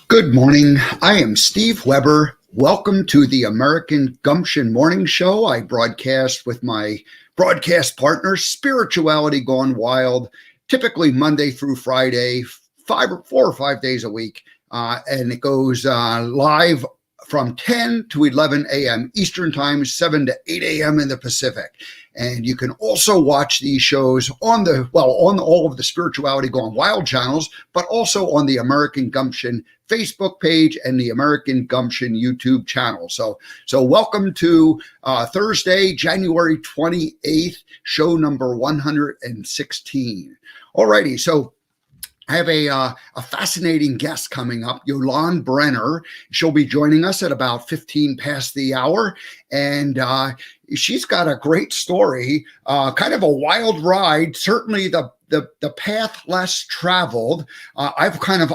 Good morning. I am Steve Weber. Welcome to the American Gumption Morning Show. I broadcast with my broadcast partner, Spirituality Gone Wild, typically Monday through Friday, 4 or 5 days a week. And it goes live from 10 to 11 a.m. Eastern Time, 7 to 8 a.m. in the Pacific. And you can also watch these shows on all of the Spirituality Gone Wild channels, but also on the American Gumption Facebook page and the American Gumption YouTube channel. So welcome to Thursday, January 28th, show number 116. Alrighty, so I have a fascinating guest coming up, Yolande Brenner. She'll be joining us at about 15 past the hour, and she's got a great story, kind of a wild ride. Certainly the path less traveled. I've kind of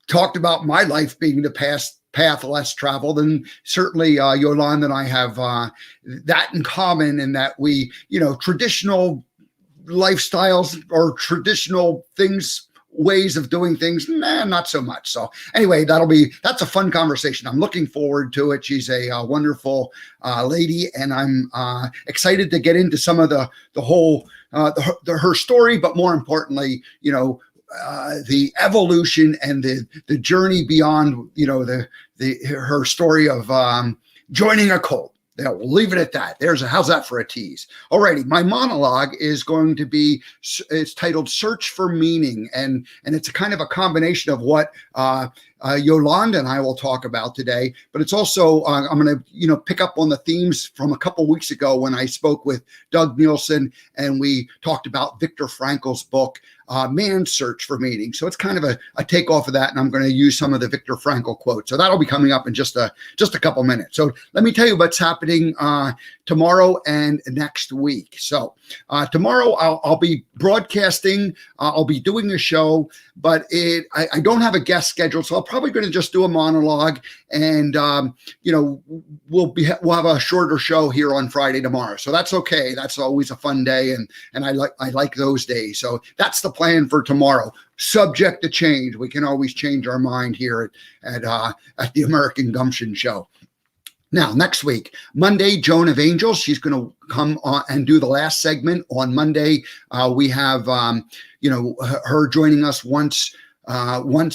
talked about my life being the path less traveled, and certainly Yolande and I have that in common, in that we, traditional lifestyles or traditional things, ways of doing things, not so much. So anyway, that's a fun conversation. I'm looking forward to it. She's a wonderful lady, and I'm excited to get into some of the whole her story, but more importantly, the evolution and the journey beyond, her story of joining a cult. Yeah, we'll leave it at that. How's that for a tease? Alrighty, my monologue is going to be, it's titled Search for Meaning, and it's a kind of a combination of what Yolande and I will talk about today, but it's also, I'm going to, pick up on the themes from a couple weeks ago when I spoke with Doug Nielsen, and we talked about Viktor Frankl's book, Man's Search for Meaning. So it's kind of a takeoff of that, and I'm going to use some of the Viktor Frankl quotes. So that'll be coming up in just a couple minutes. So let me tell you what's happening tomorrow and next week. So tomorrow I'll be broadcasting. I'll be doing a show, but I don't have a guest scheduled, so I'm probably going to just do a monologue, and we'll have a shorter show here on Friday tomorrow. So that's okay. That's always a fun day, and I like those days. So that's the plan for tomorrow. Subject to change. We can always change our mind here at the American Gumption Show. Now, next week, Monday, Joan of Angels. She's going to come on and do the last segment on Monday. We have, her joining us once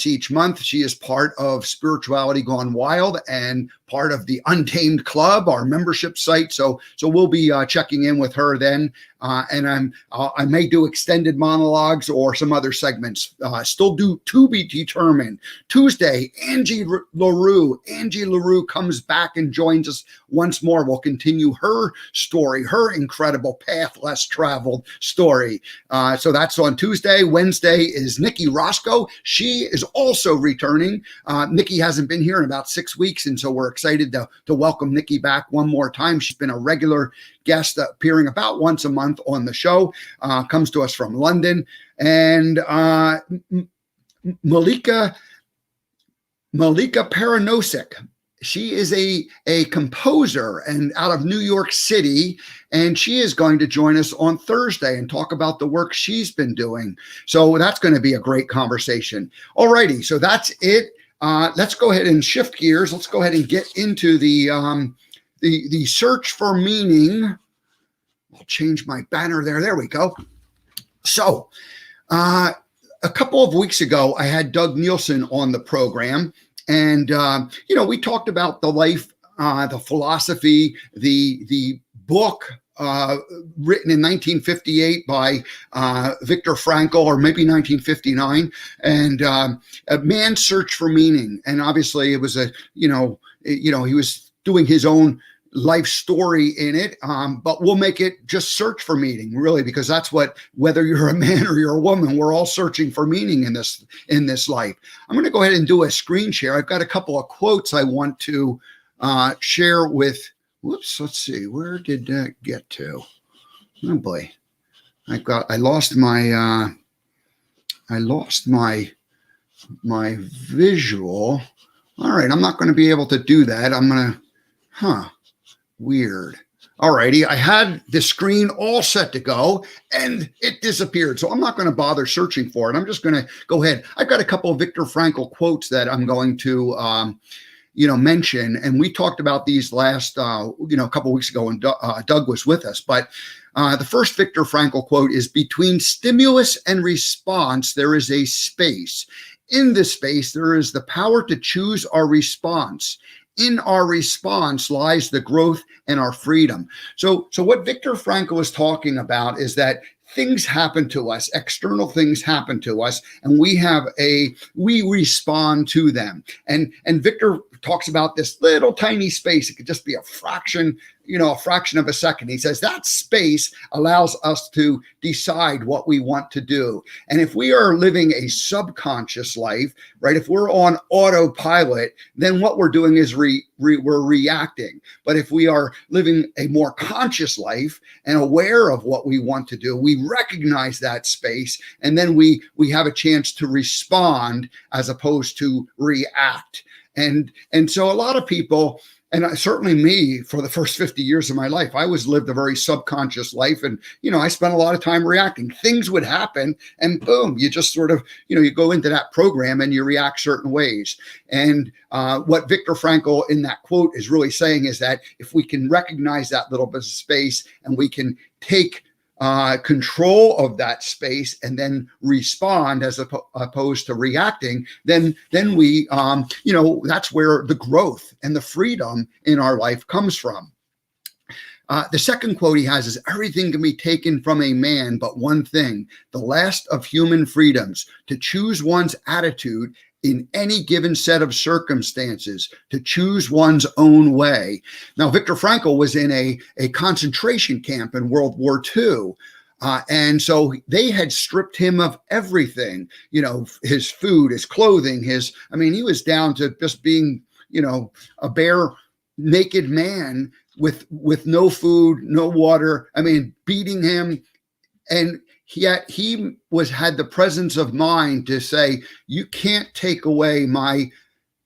each month. She is part of Spirituality Gone Wild and part of the Untamed Club, our membership site. So we'll be checking in with her then. And I may do extended monologues or some other segments. Still to be determined. Tuesday, Angie LaRue comes back and joins us once more. We'll continue her story, her incredible path less traveled story. So that's on Tuesday. Wednesday is Nikki Roscoe. She is also returning. Nikki hasn't been here in about 6 weeks, and so we're excited to welcome Nikki back one more time. She's been a regular guest, appearing about once a month on the show, comes to us from London. And Malika Paranosik, she is a composer and out of New York City, and she is going to join us on Thursday and talk about the work she's been doing. So that's going to be a great conversation. Alrighty, so that's it. Let's go ahead and shift gears. Let's go ahead and get into the search for meaning. I'll change my banner there. There we go. So a couple of weeks ago, I had Doug Nielsen on the program, and we talked about the life, the philosophy, the book written in 1958 by Viktor Frankl, or maybe 1959, and A Man's Search for Meaning. And obviously, it was he was doing his own life story in it, but we'll make it just search for meaning, really, because that's what, whether you're a man or you're a woman, we're all searching for meaning in this life. I'm going to go ahead and do a screen share. I've got a couple of quotes I want to share with. Whoops, let's see, where did that get to? Oh boy, I lost my visual. All right, I'm not going to be able to do that. I'm going to, weird. Alrighty, I had the screen all set to go and it disappeared. So I'm not going to bother searching for it. I'm just going to go ahead. I've got a couple of Viktor Frankl quotes that I'm going to, mention. And we talked about these last, a couple of weeks ago when Doug was with us. But the first Viktor Frankl quote is, "Between stimulus and response, there is a space. In this space, there is the power to choose our response. In our response lies the growth and our freedom." So what Viktor Frankl is talking about is that things happen to us, external things happen to us, and we respond to them. And Viktor talks about this little tiny space. It could just be a fraction of a second. He says that space allows us to decide what we want to do. And if we are living a subconscious life, right, if we're on autopilot, then what we're doing is we're reacting. But if we are living a more conscious life and aware of what we want to do, we recognize that space, and then we have a chance to respond as opposed to react. And so a lot of people, and certainly me, for the first 50 years of my life, I lived a very subconscious life. And, I spent a lot of time reacting. Things would happen and boom, you just sort of, you go into that program and you react certain ways. And what Viktor Frankl in that quote is really saying is that if we can recognize that little bit of space and we can take control of that space and then respond as opposed to reacting, then we, that's where the growth and the freedom in our life comes from. The second quote he has is, "Everything can be taken from a man, but one thing, the last of human freedoms, to choose one's attitude in any given set of circumstances, to choose one's own way." Now, Viktor Frankl was in a concentration camp in World War II. And so they had stripped him of everything, his food, his clothing, he was down to just being, a bare naked man with no food, no water, beating him. And yet he had the presence of mind to say, you can't take away my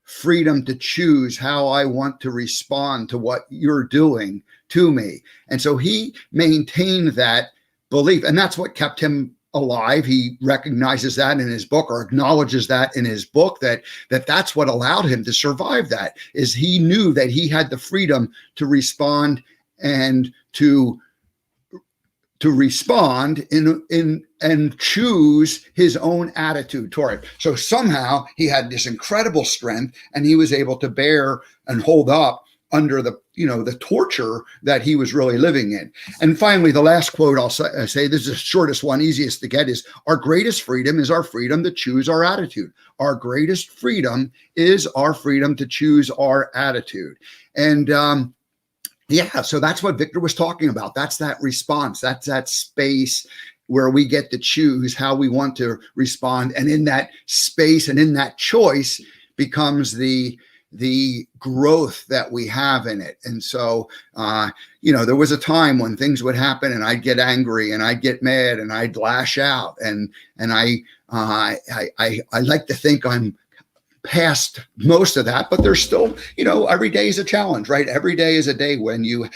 freedom to choose how I want to respond to what you're doing to me. And so he maintained that belief, and that's what kept him alive. He recognizes that in his book, or acknowledges that in his book, that's what allowed him to survive. That is, he knew that he had the freedom to respond and to respond and choose his own attitude toward it. So somehow he had this incredible strength, and he was able to bear and hold up under the torture that he was really living in. And finally, the last quote I'll say, this is the shortest one, easiest to get, is, "Our greatest freedom is our freedom to choose our attitude." Our greatest freedom is our freedom to choose our attitude. And so that's what Viktor was talking about. That's that response. That's that space where we get to choose how we want to respond. And in that space and in that choice becomes the growth that we have in it. And so, there was a time when things would happen and I'd get angry and I'd get mad and I'd lash out. And I like to think I'm past most of that, but there's still, every day is a challenge, right? Every day is a day when you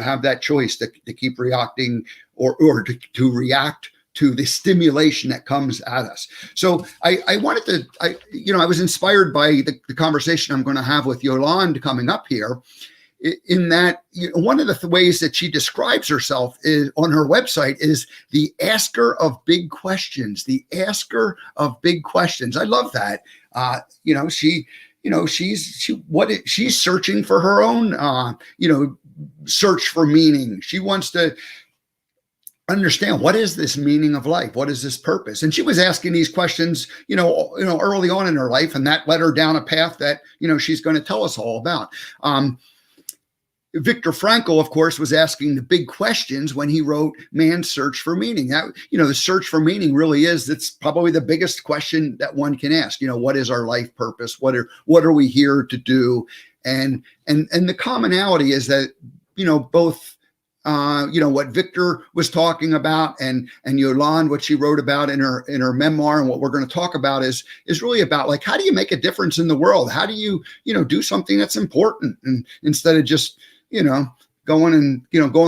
have that choice to keep reacting or to react to the stimulation that comes at us. So I was inspired by the conversation I'm going to have with Yolande coming up here, in that one of the ways that she describes herself is on her website is the asker of big questions, the asker of big questions. I love that. She's searching for her own, search for meaning. She wants to understand, what is this meaning of life? What is this purpose? And she was asking these questions, early on in her life, and that led her down a path that, she's going to tell us all about. Viktor Frankl, of course, was asking the big questions when he wrote Man's Search for Meaning. That, the search for meaning really it's probably the biggest question that one can ask. What is our life purpose? What are we here to do? And the commonality is that, both what Viktor was talking about and Yolande, what she wrote about in her memoir, and what we're going to talk about is really about, like, how do you make a difference in the world? How do you, do something that's important, and instead of just, going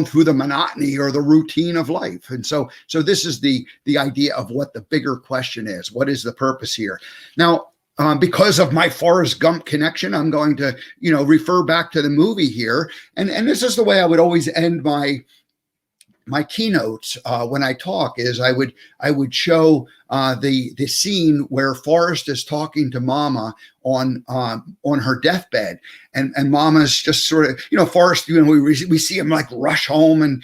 through the monotony or the routine of life. And so this is the idea of what the bigger question is. What is the purpose here? Now, because of my Forrest Gump connection, I'm going to, refer back to the movie here. And this is the way I would always end my keynotes when I talk. Is I would show the scene where Forrest is talking to Mama on her deathbed, and Mama's just sort of, Forrest, we see him like rush home and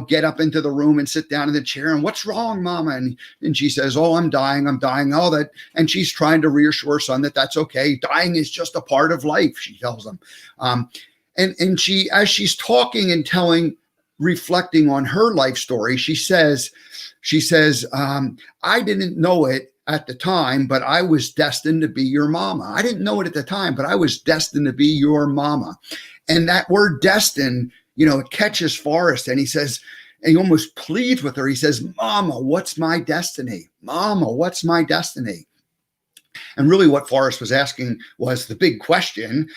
get up into the room and sit down in the chair, and what's wrong, Mama? And she says, oh, I'm dying, all that, and she's trying to reassure son that that's okay. Dying is just a part of life, she tells him. And she, as she's talking and reflecting on her life story, she says, I didn't know it at the time, but I was destined to be your mama. I didn't know it at the time, but I was destined to be your mama. And that word destined, it catches Forrest, and he says, and he almost pleads with her. He says, Mama, what's my destiny? Mama, what's my destiny? And really what Forrest was asking was the big question.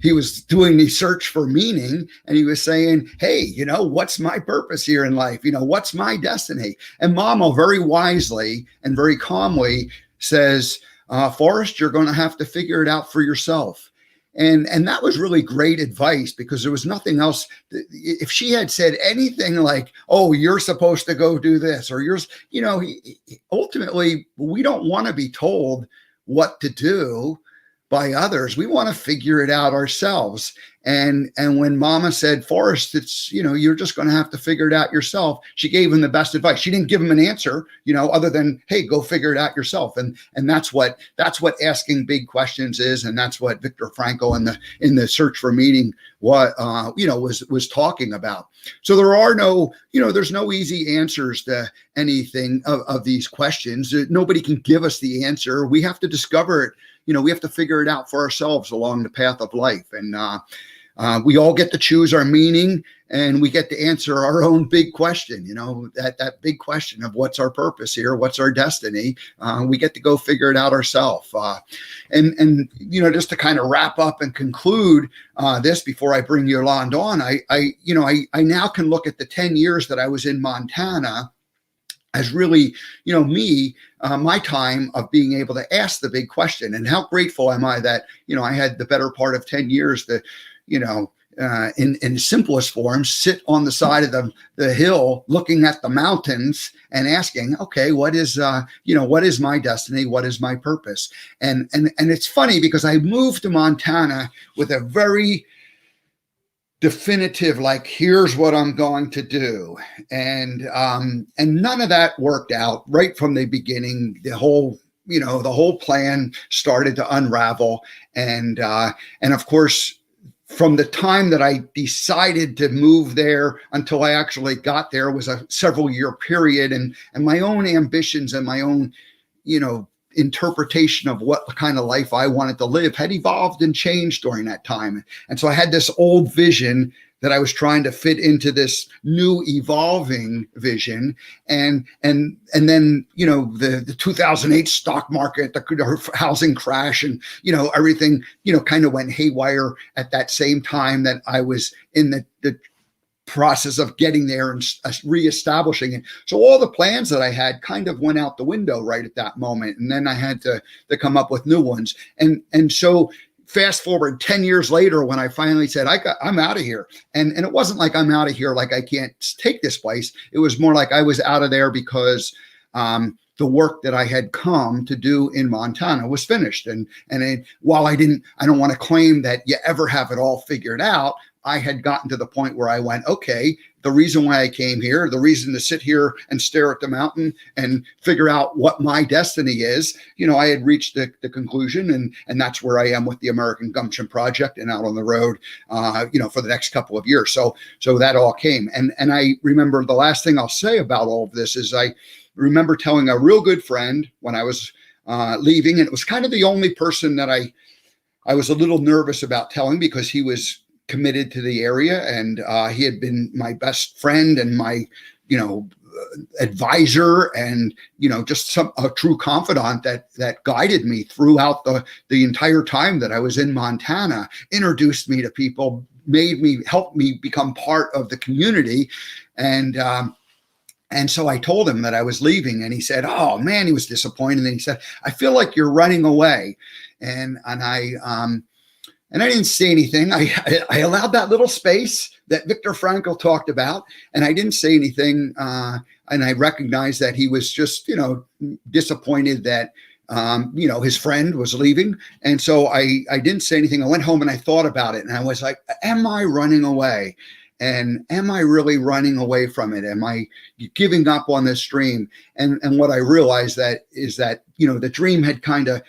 He was doing the search for meaning, and he was saying, hey, what's my purpose here in life? What's my destiny? And Mama very wisely and very calmly says, Forrest, you're going to have to figure it out for yourself. And that was really great advice, because there was nothing else. If she had said anything like, oh, you're supposed to go do this, or ultimately, we don't want to be told what to do by others. We want to figure it out ourselves. And when Mama said, Forrest, it's, you're just going to have to figure it out yourself, she gave him the best advice. She didn't give him an answer, other than, hey, go figure it out yourself. And that's what asking big questions is. And that's what Viktor Frankl in the Search for Meaning, was talking about. So there are there's no easy answers to anything of these questions. Nobody can give us the answer. We have to discover it. We have to figure it out for ourselves along the path of life. And we all get to choose our meaning, and we get to answer our own big question, that big question of what's our purpose here? What's our destiny? We get to go figure it out ourselves. And just to kind of wrap up and conclude this before I bring Yolanda on, I now can look at the 10 years that I was in Montana as really, my time of being able to ask the big question. And how grateful am I that, I had the better part of 10 years to, in simplest form, sit on the side of the hill, looking at the mountains and asking, okay, what is my destiny? What is my purpose? And it's funny, because I moved to Montana with a very definitive, like, here's what I'm going to do. And none of that worked out right from the beginning. The whole plan started to unravel. And of course, from the time that I decided to move there until I actually got there was a several year period, and my own ambitions and my own, interpretation of what kind of life I wanted to live had evolved and changed during that time. And so I had this old vision that I was trying to fit into this new evolving vision. And then, the 2008 stock market, the housing crash, and, everything, kind of went haywire at that same time that I was in the process of getting there and reestablishing it. So all the plans that I had kind of went out the window right at that moment. And then I had to come up with new ones. And so fast forward 10 years later, when I finally said, I'm out of here. And it wasn't like I'm out of here, like I can't take this place. It was more like I was out of there because the work that I had come to do in Montana was finished. While I don't want to claim that you ever have it all figured out, I had gotten to the point where I went, okay, the reason why I came here, the reason to sit here and stare at the mountain and figure out what my destiny is, I had reached the conclusion, and that's where I am with the American Gumption Project and out on the road, for the next couple of years. So that all came. And I remember the last thing I'll say about all of this is I remember telling a real good friend when I was leaving, and it was kind of the only person that I was a little nervous about telling, because he was committed to the area, and he had been my best friend and my advisor and, just a true confidant that guided me throughout the entire time that I was in Montana, introduced me to people, helped me become part of the community. And so I told him that I was leaving, and he said, "Oh man," he was disappointed. And then he said, "I feel like you're running away." And I didn't say anything. I allowed that little space that Viktor Frankl talked about, and I didn't say anything. And I recognized that he was just, disappointed that, his friend was leaving. And so I didn't say anything. I went home and I thought about it, and I was like, am I running away? And am I really running away from it? Am I giving up on this dream? And what I realized is that, the dream had kind of,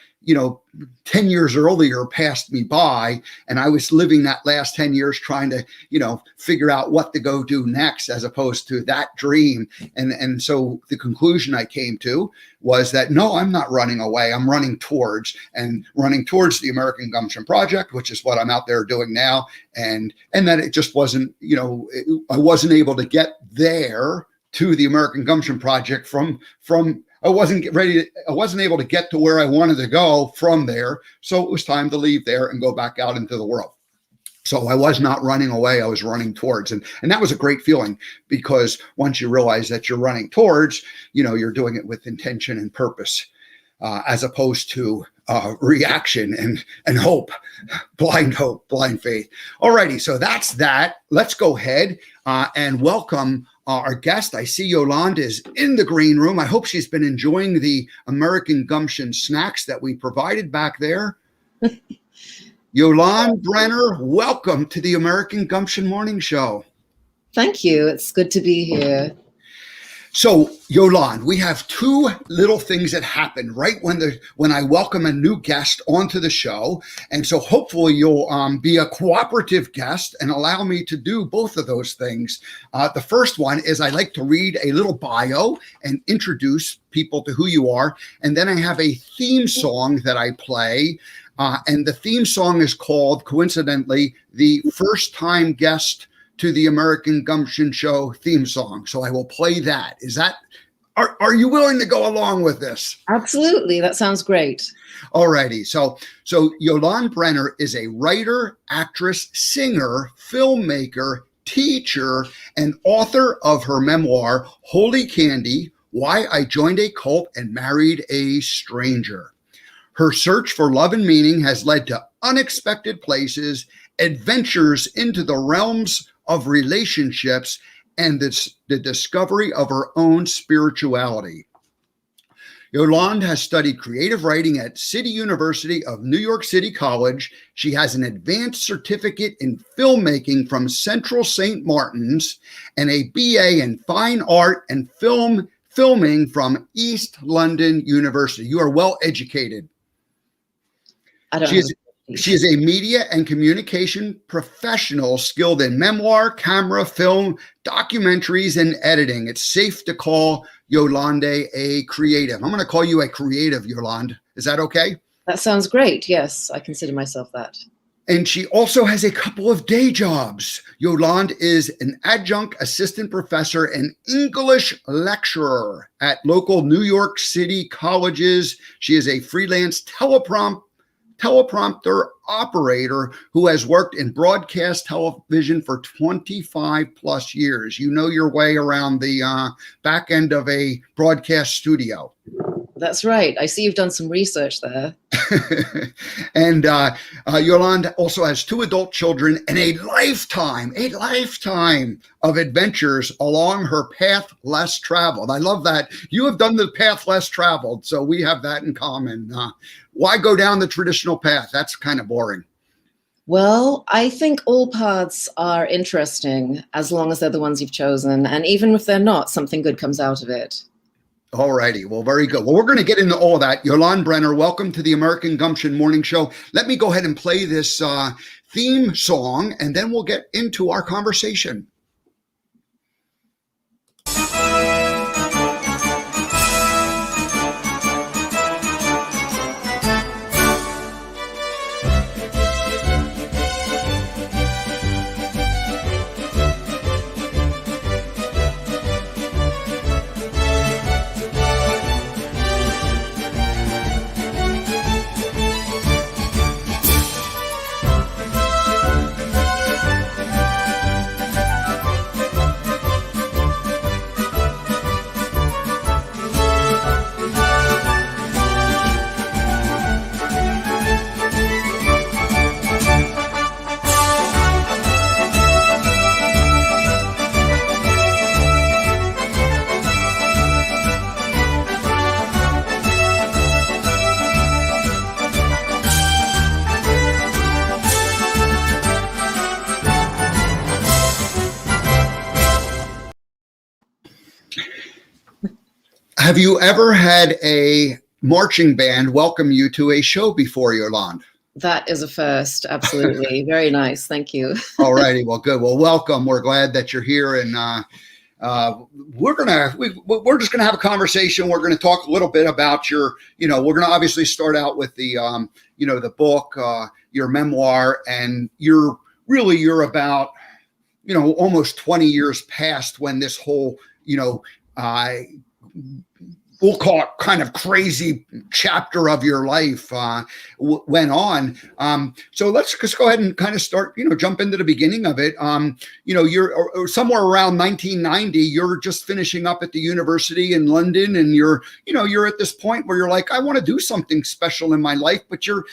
10 years earlier passed me by, and I was living that last 10 years trying to, figure out what to go do next, as opposed to that dream. And so the conclusion I came to was that, no, I'm not running away. I'm running towards the American Gumption Project, which is what I'm out there doing now. And that it just wasn't, I wasn't able to get there to the American Gumption Project from I wasn't able to get to where I wanted to go from there. So it was time to leave there and go back out into the world. So I was not running away. I was running towards. And that was a great feeling, because once you realize that you're running towards, you're doing it with intention and purpose, as opposed to reaction and hope, blind faith. Alrighty, so that's that. Let's go ahead and welcome our guest. I see Yolande is in the green room. I hope she's been enjoying the American Gumption snacks that we provided back there. Yolande Brenner, welcome to the American Gumption Morning Show. Thank you. It's good to be here. So, Yolande, we have two little things that happen right when I welcome a new guest onto the show. And so hopefully you'll be a cooperative guest and allow me to do both of those things. The first one is I like to read a little bio and introduce people to who you are. And then I have a theme song that I play. And the theme song is called, coincidentally, the First Time Guest to the American Gumption Show theme song. So I will play that. Are you willing to go along with this? Absolutely. That sounds great. All righty. So Yolande Brenner is a writer, actress, singer, filmmaker, teacher, and author of her memoir, Holy Candy: Why I Joined a Cult and Married a Stranger. Her search for love and meaning has led to unexpected places, adventures into the realms of relationships, and the discovery of her own spirituality. Yolande has studied creative writing at City University of New York City College. She has an advanced certificate in filmmaking from Central St. Martin's and a BA in fine art and filming from East London University. You are well educated. She is a media and communication professional skilled in memoir, camera, film, documentaries, and editing. It's safe to call Yolande a creative. I'm going to call you a creative, Yolande. Is that okay? That sounds great. Yes, I consider myself that. And she also has a couple of day jobs. Yolande is an adjunct assistant professor and English lecturer at local New York City colleges. She is a freelance teleprompter operator who has worked in broadcast television for 25 plus years. You know your way around the back end of a broadcast studio. That's right. I see you've done some research there. And Yolande also has 2 adult children and a lifetime of adventures along her path less traveled. I love that. You have done the path less traveled, so we have that in common. Why go down the traditional path? That's kind of boring. Well, I think all paths are interesting as long as they're the ones you've chosen. And even if they're not, something good comes out of it. All righty. Well, very good. Well, we're going to get into all of that. Yolande Brenner, welcome to the American Gumption Morning Show. Let me go ahead and play this theme song, and then we'll get into our conversation. Have you ever had a marching band welcome you to a show before, Yolande? That is a first. Absolutely. Very nice. Thank you. All righty. Well, good. Well, welcome. We're glad that you're here. And we're just gonna have a conversation. We're gonna talk a little bit about your, we're gonna obviously start out with the the book, your memoir, and you're about almost 20 years past when this whole we'll call it kind of crazy chapter of your life went on. So let's just go ahead and kind of start, jump into the beginning of it. You're somewhere around 1990, you're just finishing up at the university in London, and you're at this point where you're like, I want to do something special in my life, but you're,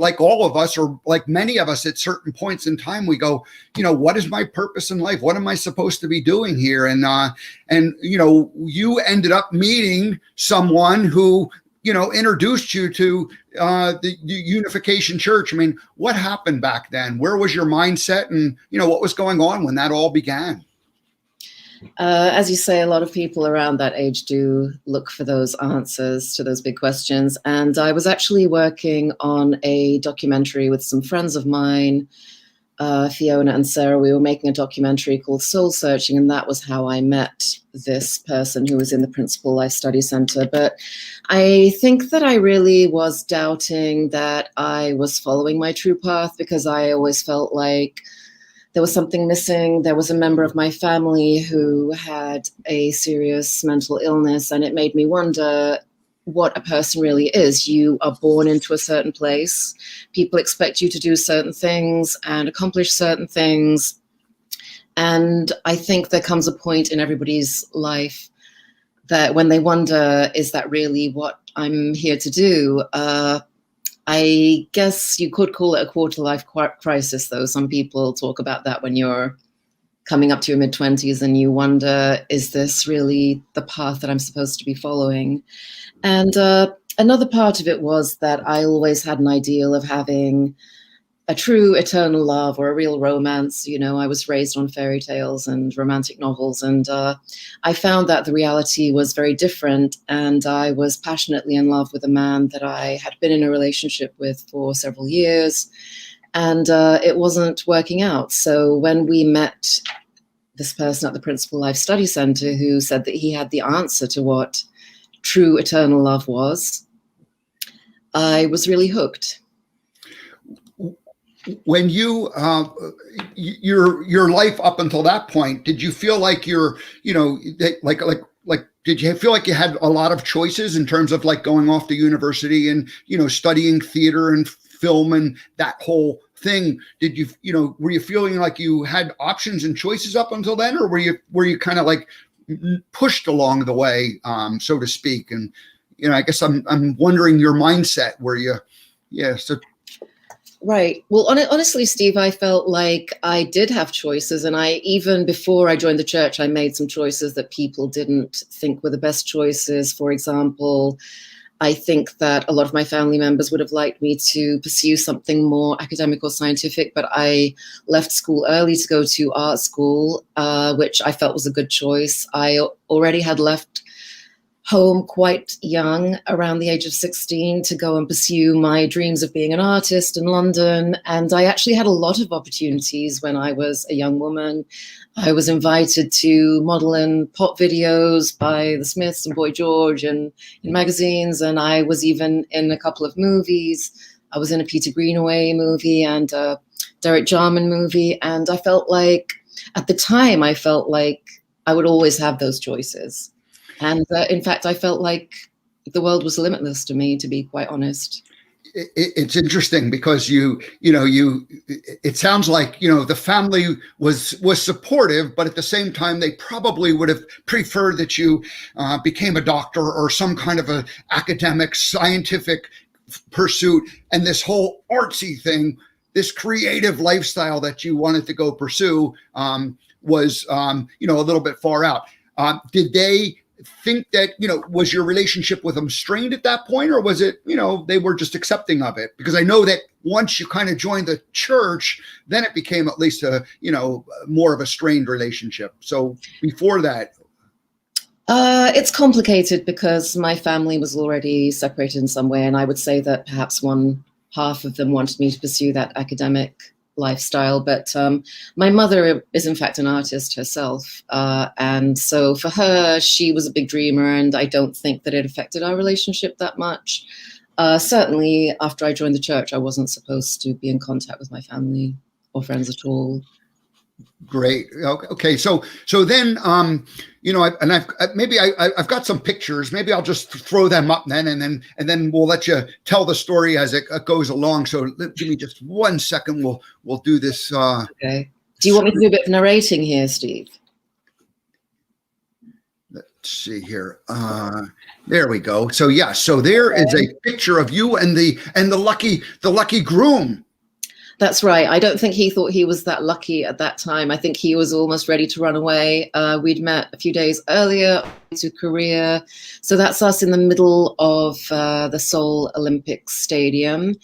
like all of us, or like many of us at certain points in time, we go, what is my purpose in life? What am I supposed to be doing here? And you ended up meeting someone who, introduced you to the Unification Church. I mean, what happened back then? Where was your mindset, and, what was going on when that all began? As you say, a lot of people around that age do look for those answers to those big questions. And I was actually working on a documentary with some friends of mine, Fiona and Sarah. We were making a documentary called Soul Searching, and that was how I met this person who was in the Principal Life Study Center. But I think that I really was doubting that I was following my true path, because I always felt like there was something missing. There was a member of my family who had a serious mental illness, and it made me wonder what a person really is. You are born into a certain place. People expect you to do certain things and accomplish certain things. And I think there comes a point in everybody's life that when they wonder, is that really what I'm here to do? I guess you could call it a quarter-life crisis, though. Some people talk about that when you're coming up to your mid-20s and you wonder, is this really the path that I'm supposed to be following? And another part of it was that I always had an ideal of having a true eternal love or a real romance. I was raised on fairy tales and romantic novels, and I found that the reality was very different. And I was passionately in love with a man that I had been in a relationship with for several years, and it wasn't working out. So when we met this person at the Principal Life Study Center who said that he had the answer to what true eternal love was, I was really hooked. When you your life up until that point, did you feel like you're did you feel like you had a lot of choices in terms of like going off to university and studying theater and film and that whole thing? Did you were you feeling like you had options and choices up until then, or were you kind of like pushed along the way, so to speak? And I guess I'm wondering your mindset. Right. Well, honestly, Steve, I felt like I did have choices. And even before I joined the church, I made some choices that people didn't think were the best choices. For example, I think that a lot of my family members would have liked me to pursue something more academic or scientific, but I left school early to go to art school, which I felt was a good choice. I already had left home quite young, around the age of 16, to go and pursue my dreams of being an artist in London. And I actually had a lot of opportunities when I was a young woman. I was invited to model in pop videos by the Smiths and Boy George and in magazines. And I was even in a couple of movies. I was in a Peter Greenaway movie and a Derek Jarman movie. And I felt like, at the time, I felt like I would always have those choices. And in fact, I felt like the world was limitless to me, to be quite honest. It's interesting because it sounds like, the family was supportive, but at the same time, they probably would have preferred that you became a doctor or some kind of a academic, scientific pursuit. And this whole artsy thing, this creative lifestyle that you wanted to go pursue was, a little bit far out. Did they think that, was your relationship with them strained at that point, or was it, they were just accepting of it? Because I know that once you kind of joined the church, then it became at least a, more of a strained relationship. So before that. It's complicated because my family was already separated in some way, and I would say that perhaps one half of them wanted me to pursue that academic lifestyle. But my mother is, in fact, an artist herself. And so for her, she was a big dreamer, and I don't think that it affected our relationship that much. Certainly, after I joined the church, I wasn't supposed to be in contact with my family or friends at all. Great. Okay. So then, I've got some pictures. Maybe I'll just throw them up then, and then we'll let you tell the story as it goes along. So give me just 1 second. We'll do this. Okay. Do you want me to do a bit of narrating here, Steve? Let's see here. There we go. So yeah. So there is a picture of you and the lucky groom. That's right. I don't think he thought he was that lucky at that time. I think he was almost ready to run away. We'd met a few days earlier to Korea. So that's us in the middle of the Seoul Olympic Stadium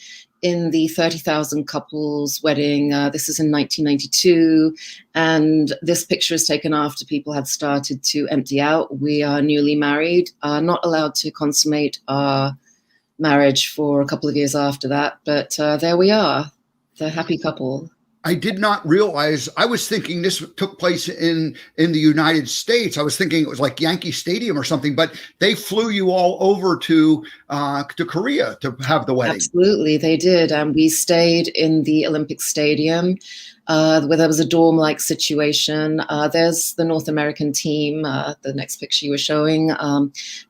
in the 30,000 couples wedding. This is in 1992. And this picture is taken after people had started to empty out. We are newly married, not allowed to consummate our marriage for a couple of years after that. But there we are. The happy couple. I did not realize. I was thinking this took place in the United States. I was thinking it was like Yankee Stadium or something, but they flew you all over to Korea to have the wedding. Absolutely, they did, and we stayed in the Olympic Stadium, where there was a dorm-like situation. There's the North American team. The next picture you were showing.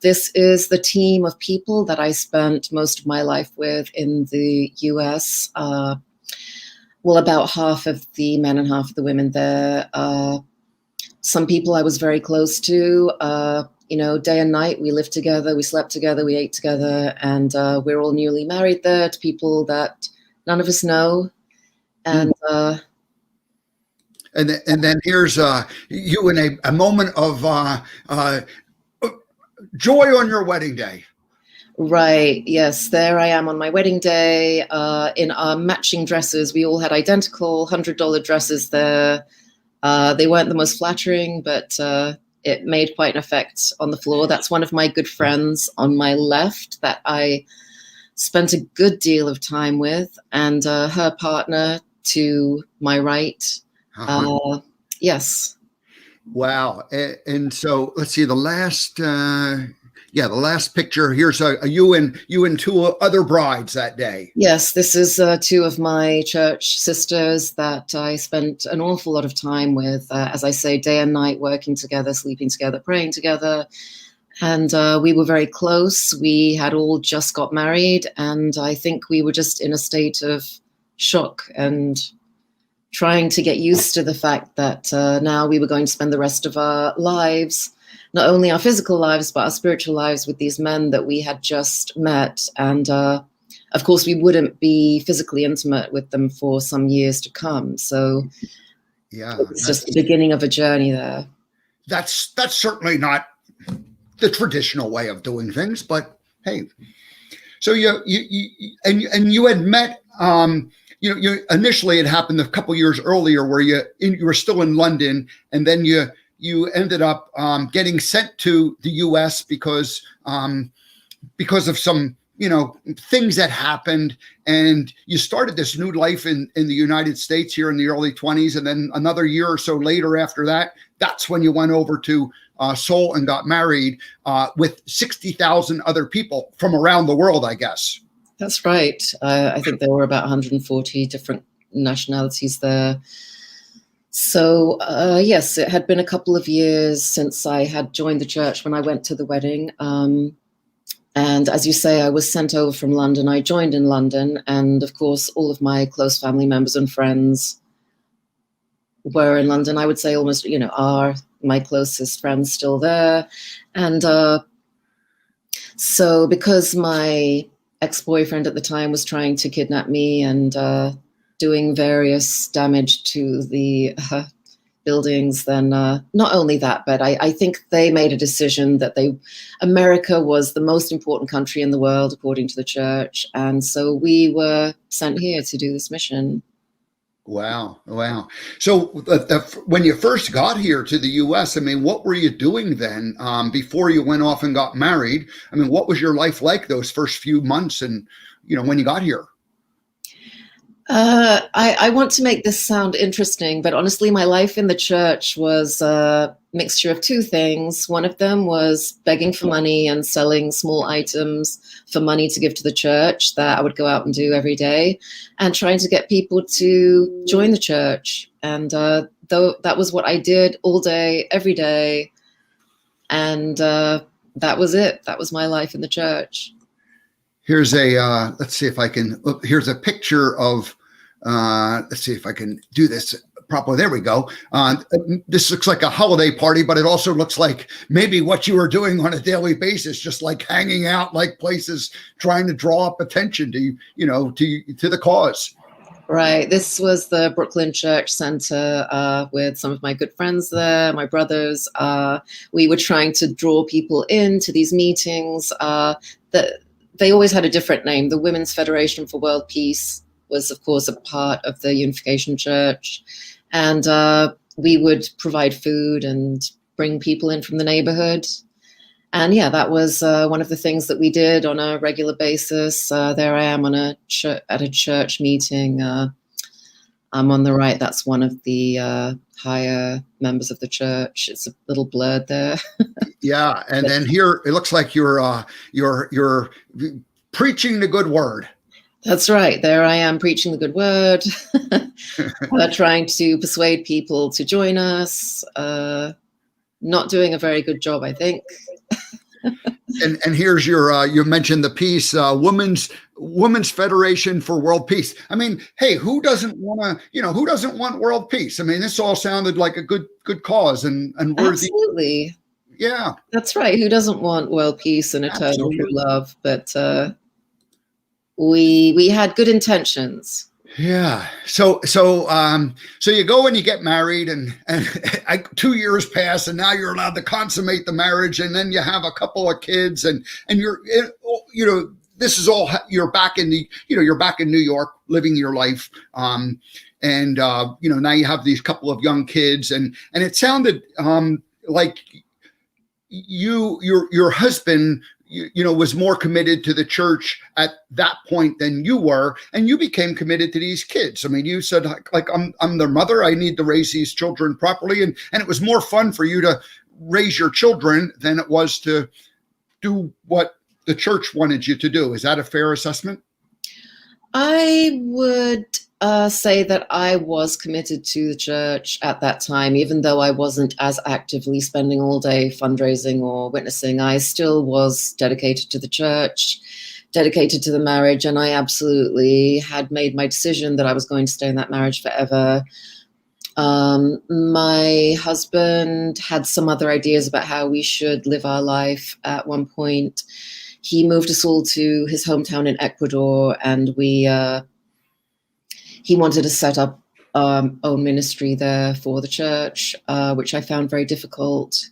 This is the team of people that I spent most of my life with in the U.S. Well, about half of the men and half of the women there. Some people I was very close to, day and night. We lived together, we slept together, we ate together, and we're all newly married there to people that none of us know. And then here's you in a moment of joy on your wedding day. Right. Yes. There I am on my wedding day in our matching dresses. We all had identical $100 dresses there. They weren't the most flattering, but it made quite an effect on the floor. That's one of my good friends on my left that I spent a good deal of time with, and her partner to my right. Yes. Wow. And so let's see the last. The last picture. Here's you and two other brides that day. Yes, this is two of my church sisters that I spent an awful lot of time with, as I say, day and night, working together, sleeping together, praying together. And we were very close. We had all just got married, and I think we were just in a state of shock and trying to get used to the fact that now we were going to spend the rest of our lives, not only our physical lives, but our spiritual lives with these men that we had just met. And of course, we wouldn't be physically intimate with them for some years to come. So yeah, it's just the beginning of a journey there. That's certainly not the traditional way of doing things, but hey, so you had met, you initially it happened a couple years earlier where you were still in London, and then you ended up getting sent to the U.S. because of some things that happened, and you started this new life in the United States here in the early 20s, and then another year or so later after that, that's when you went over to Seoul and got married with 60,000 other people from around the world, I guess. That's right. I think there were about 140 different nationalities there. So, yes, it had been a couple of years since I had joined the church when I went to the wedding. And as you say, I was sent over from London. I joined in London. And of course, all of my close family members and friends were in London. I would say almost, are my closest friends still there. And so because my ex-boyfriend at the time was trying to kidnap me and doing various damage to the buildings, then not only that, but I think they made a decision that America was the most important country in the world, according to the church. And so we were sent here to do this mission. Wow, wow. So when you first got here to the U.S., I mean, what were you doing then before you went off and got married? I mean, what was your life like those first few months and, when you got here? I want to make this sound interesting, but honestly, my life in the church was a mixture of two things. One of them was begging for money and selling small items for money to give to the church that I would go out and do every day, and trying to get people to join the church. And though that was what I did all day, every day, and that was it. That was my life in the church. Here's a let's see if I can. Here's a picture of. Let's see if I can do this properly. There we go. This looks like a holiday party, but it also looks like maybe what you were doing on a daily basis, just like hanging out, like places, trying to draw up attention to to the cause. Right. This was the Brooklyn Church Center with some of my good friends there, my brothers. We were trying to draw people into these meetings. They always had a different name. The Women's Federation for World Peace was, of course, a part of the Unification Church. And we would provide food and bring people in from the neighborhood. And yeah, that was one of the things that we did on a regular basis. There I am at a church meeting. I'm on the right. That's one of the higher members of the church. It's a little blurred there. Yeah, and then here it looks like you're preaching the good word. That's right. There I am preaching the good word, trying to persuade people to join us. Not doing a very good job, I think. And here's your you mentioned the peace, Women's Federation for World Peace. I mean, hey, who doesn't want to, who doesn't want world peace? I mean, this all sounded like a good cause and worthy. Absolutely. Yeah. That's right. Who doesn't want world peace and eternal true love? But we had good intentions. Yeah. So you go and you get married, and 2 years pass, and now you're allowed to consummate the marriage, and then you have a couple of kids, and you're this is all you're back in you're back in New York living your life, and now you have these couple of young kids, and it sounded like your husband was more committed to the church at that point than you were, and you became committed to these kids. I mean, you said, like, I'm their mother. I need to raise these children properly. And it was more fun for you to raise your children than it was to do what the church wanted you to do. Is that a fair assessment? I would say that I was committed to the church at that time, even though I wasn't as actively spending all day fundraising or witnessing. I still was dedicated to the church, dedicated to the marriage, and I absolutely had made my decision that I was going to stay in that marriage forever. My husband had some other ideas about how we should live our life at one point. He moved us all to his hometown in Ecuador, and he wanted to set up own ministry there for the church, which I found very difficult.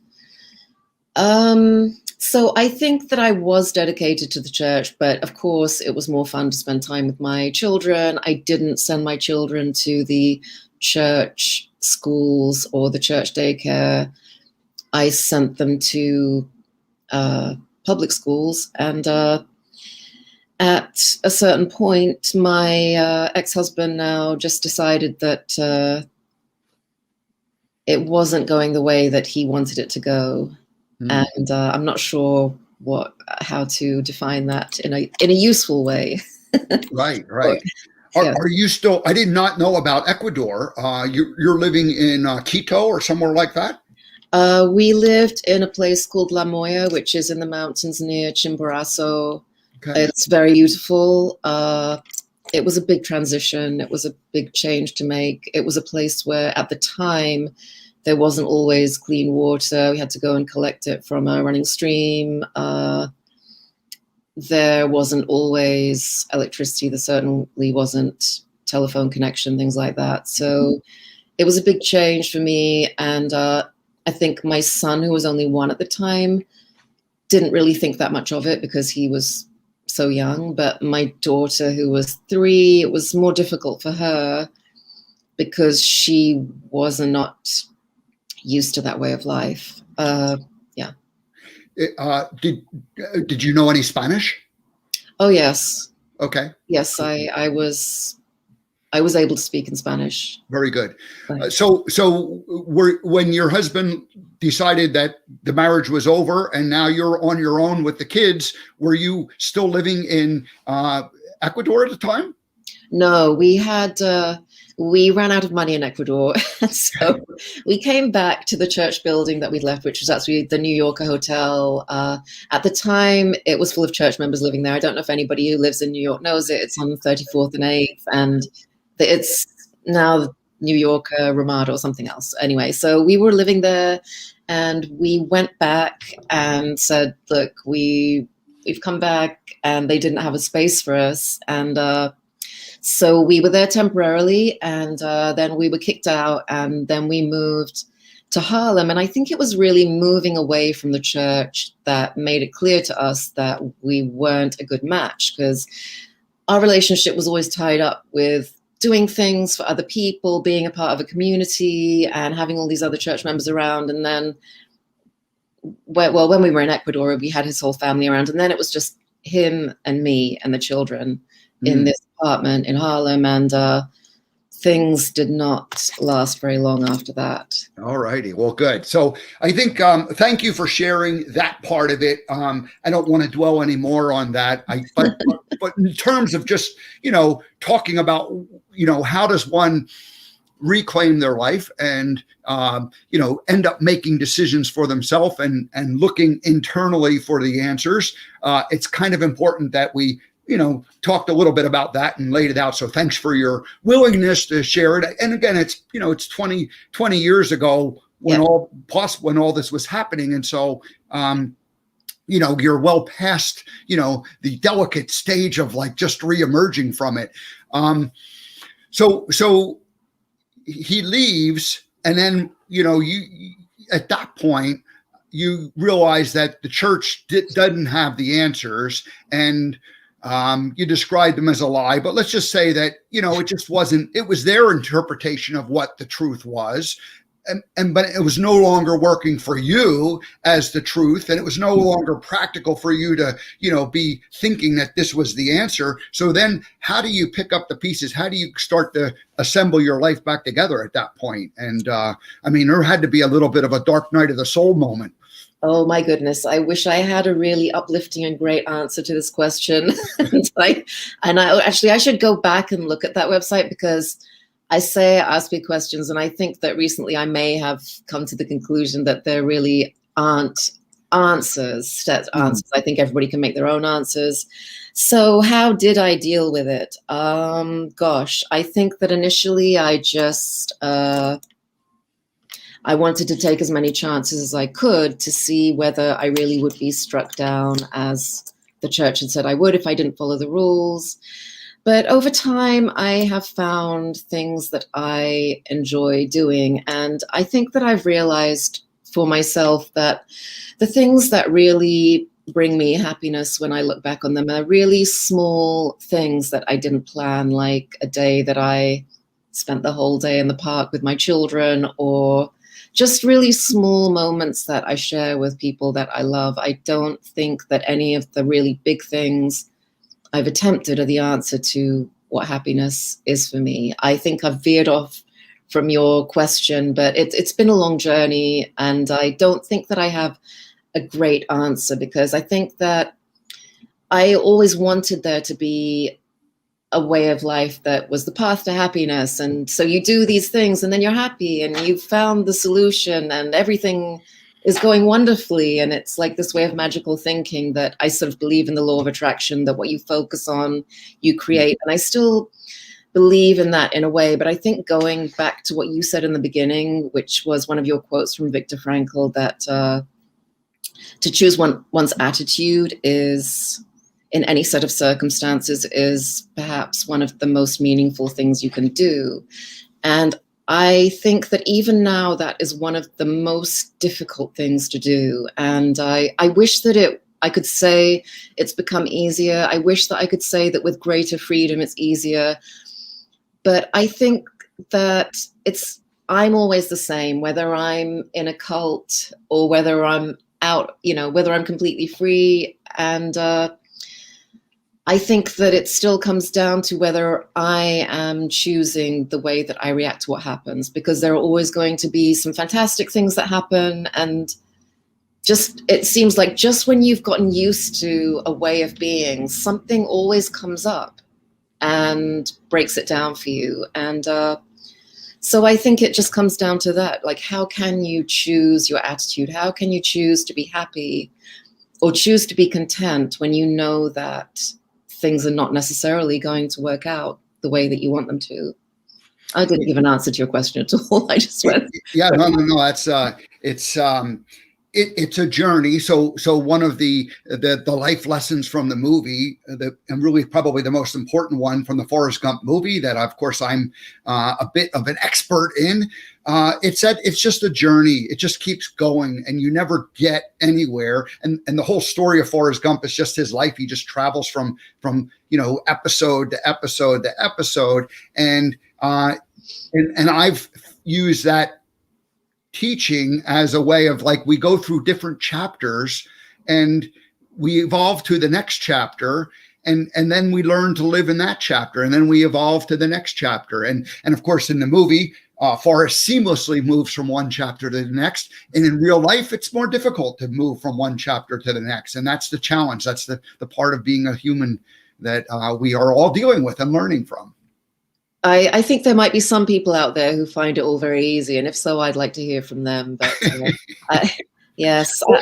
So I think that I was dedicated to the church, but of course it was more fun to spend time with my children. I didn't send my children to the church schools or the church daycare. I sent them to public schools, and at a certain point, my ex-husband now just decided that it wasn't going the way that he wanted it to go. And I'm not sure how to define that in a useful way. Right. Are you still? I did not know about Ecuador. You're living in Quito or somewhere like that? We lived in a place called La Moya, which is in the mountains near Chimborazo. Okay. It's very beautiful. It was a big transition. It was a big change to make. It was a place where at the time there wasn't always clean water. We had to go and collect it from a running stream. There wasn't always electricity. There certainly wasn't telephone connection, things like that. So it was a big change for me. And I think my son, who was only 1 at the time, didn't really think that much of it because he was so young. But my daughter, who was 3, it was more difficult for her. because she was not used to that way of life. Yeah. Did you know any Spanish? Oh, yes. Okay. Yes, I was able to speak in Spanish. Very good. Right. When your husband decided that the marriage was over and now you're on your own with the kids, were you still living in Ecuador at the time? No, we ran out of money in Ecuador. So we came back to the church building that we'd left, which was actually the New Yorker Hotel. At the time, it was full of church members living there. I don't know if anybody who lives in New York knows it. It's on 34th and 8th, and it's now New Yorker Ramada or something else. Anyway, so we were living there, and we went back and said, look, we've come back, and they didn't have a space for us. And so we were there temporarily, and then we were kicked out, and then we moved to Harlem. And I think it was really moving away from the church that made it clear to us that we weren't a good match, because our relationship was always tied up with doing things for other people, being a part of a community, and having all these other church members around. And then, well, when we were in Ecuador, we had his whole family around, and then it was just him and me and the children in this apartment in Harlem, and things did not last very long after that. All righty. Well, good. So I think, thank you for sharing that part of it. I don't want to dwell any more on that. But in terms of just, talking about, how does one reclaim their life and, end up making decisions for themselves and looking internally for the answers. It's kind of important that we talked a little bit about that and laid it out. So thanks for your willingness to share it. And again, it's 20 years ago when all this was happening. And so, you're well past, the delicate stage of like just reemerging from it. So he leaves, and then, you at that point, you realize that the church doesn't have the answers, and you described them as a lie, but let's just say that, it just wasn't, it was their interpretation of what the truth was. But it was no longer working for you as the truth, and it was no longer practical for you to, be thinking that this was the answer. So then how do you pick up the pieces? How do you start to assemble your life back together at that point? And there had to be a little bit of a dark night of the soul moment. Oh my goodness. I wish I had a really uplifting and great answer to this question. I should go back and look at that website, because I ask big questions, and I think that recently I may have come to the conclusion that there really aren't answers. I think everybody can make their own answers. So how did I deal with it? I think that initially I just I wanted to take as many chances as I could to see whether I really would be struck down, as the church had said I would if I didn't follow the rules. But over time, I have found things that I enjoy doing. And I think that I've realized for myself that the things that really bring me happiness when I look back on them are really small things that I didn't plan, like a day that I spent the whole day in the park with my children, or just really small moments that I share with people that I love. I don't think that any of the really big things I've attempted are the answer to what happiness is for me. I think I've veered off from your question, but it's been a long journey, and I don't think that I have a great answer, because I think that I always wanted there to be a way of life that was the path to happiness. And so you do these things, and then you're happy, and you've found the solution, and everything is going wonderfully. And it's like this way of magical thinking that I sort of believe in the law of attraction, that what you focus on, you create. And I still believe in that in a way. But I think going back to what you said in the beginning, which was one of your quotes from Viktor Frankl, that to choose one's attitude is, in any set of circumstances, is perhaps one of the most meaningful things you can do. And I think that even now, that is one of the most difficult things to do. And I wish that I could say it's become easier. I wish that I could say that with greater freedom, it's easier. But I think that I'm always the same, whether I'm in a cult or whether I'm out, whether I'm completely free. And I think that it still comes down to whether I am choosing the way that I react to what happens, because there are always going to be some fantastic things that happen. And it seems like just when you've gotten used to a way of being, something always comes up and breaks it down for you. And so I think it just comes down to that. Like, how can you choose your attitude? How can you choose to be happy or choose to be content when you know that things are not necessarily going to work out the way that you want them to? I didn't give an answer to your question at all. I just went. Yeah, no. That's it's a journey. So one of the life lessons from the movie, and really probably the most important one from the Forrest Gump movie that of course I'm a bit of an expert in. It said it's just a journey. It just keeps going, and you never get anywhere. And the whole story of Forrest Gump is just his life. He just travels from episode to episode to episode, and I've used that teaching as a way of, like, we go through different chapters and we evolve to the next chapter, and then we learn to live in that chapter, and then we evolve to the next chapter. And of course in the movie, Forrest seamlessly moves from one chapter to the next, and in real life it's more difficult to move from one chapter to the next. And that's the challenge. That's the part of being a human that we are all dealing with and learning from. I think there might be some people out there who find it all very easy, and if so, I'd like to hear from them. But yes, well,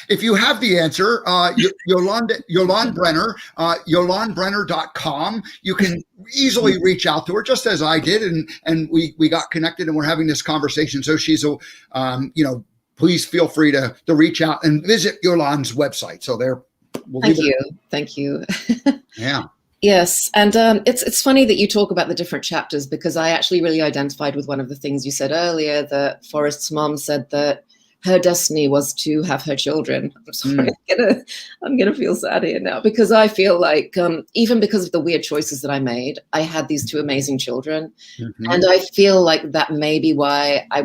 if you have the answer, Yolande Brenner, YolandeBrenner.com. You can easily reach out to her, just as I did, and we got connected, and we're having this conversation. So she's please feel free to reach out and visit Yolande's website. So there. Thank you. Yeah. Yes, and it's funny that you talk about the different chapters, because I actually really identified with one of the things you said earlier, that Forrest's mom said that her destiny was to have her children. I'm sorry, I'm gonna feel sad here now, because I feel like even because of the weird choices that I made, I had these two amazing children, and I feel like that may be why I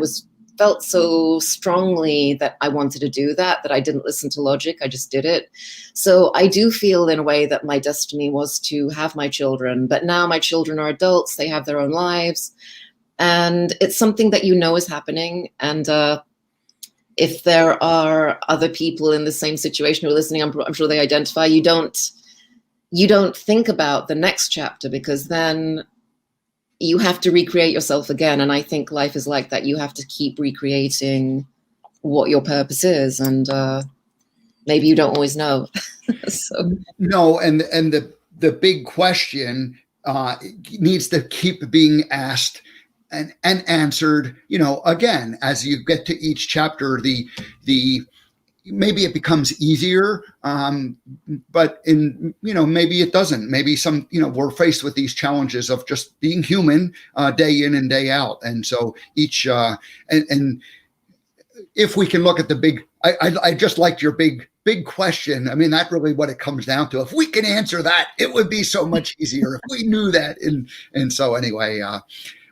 felt so strongly that I wanted to do that I didn't listen to logic. I just did it. So I do feel in a way that my destiny was to have my children, but now my children are adults. They have their own lives, and it's something that is happening. And if there are other people in the same situation who are listening, I'm sure they identify. You don't think about the next chapter, because then you have to recreate yourself again. And I think life is like that. You have to keep recreating what your purpose is. And maybe you don't always know. So. No, and the big question needs to keep being asked and answered, again, as you get to each chapter. The maybe it becomes easier, but maybe it doesn't. Maybe we're faced with these challenges of just being human day in and day out. And so each and if we can look at the big, I just liked your big question. I mean, that's really what it comes down to. If we can answer that, it would be so much easier if we knew that. And so anyway,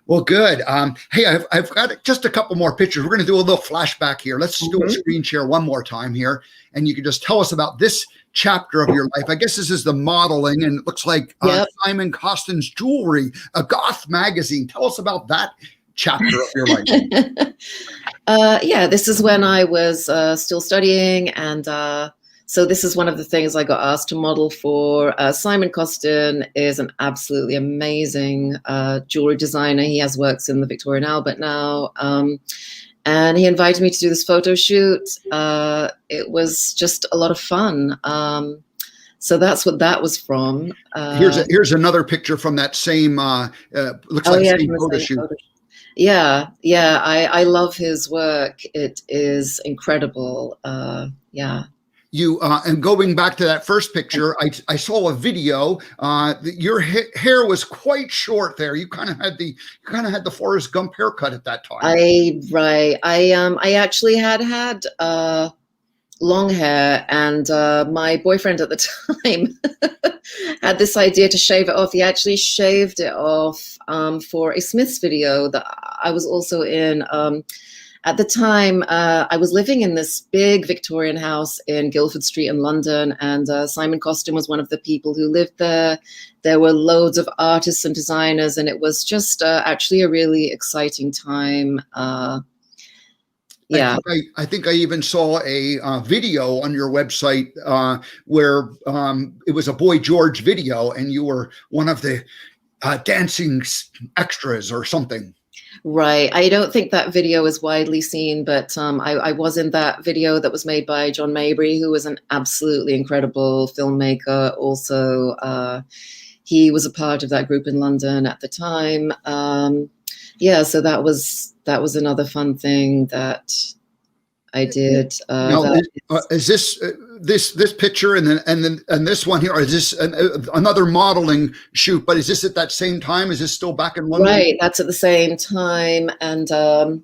well, good. Hey, I've got just a couple more pictures. We're going to do a little flashback here. Let's do a screen share one more time here. And you can just tell us about this chapter of your life. I guess this is the modeling, and it looks like Simon Costin's jewelry, a goth magazine. Tell us about that chapter of your life. Yeah, this is when I was still studying, and so this is one of the things I got asked to model for. Simon Costin is an absolutely amazing jewelry designer. He has works in the Victorian Albert now, and he invited me to do this photo shoot. It was just a lot of fun. So that's what that was from. Here's another picture from that same looks like same photo shoot. Yeah, I love his work. It is incredible. Yeah. You and going back to that first picture, I saw a video. Your hair was quite short there. You kind of had the Forrest Gump haircut at that time. I actually had long hair, and my boyfriend at the time had this idea to shave it off. He actually shaved it off for a Smiths video that I was also in. At the time, I was living in this big Victorian house in Guildford Street in London, and Simon Costin was one of the people who lived there. There were loads of artists and designers, and it was just actually a really exciting time. Yeah. I think I even saw a video on your website where it was a Boy George video, and you were one of the dancing extras or something. Right. I don't think that video is widely seen, but I was in that video that was made by John Mabry, who was an absolutely incredible filmmaker. Also, he was a part of that group in London at the time. Yeah, so that was another fun thing that I did. Now, is this picture and this one here, or is this another modeling shoot? But is this at that same time? Is this still back in London? Right, that's at the same time, and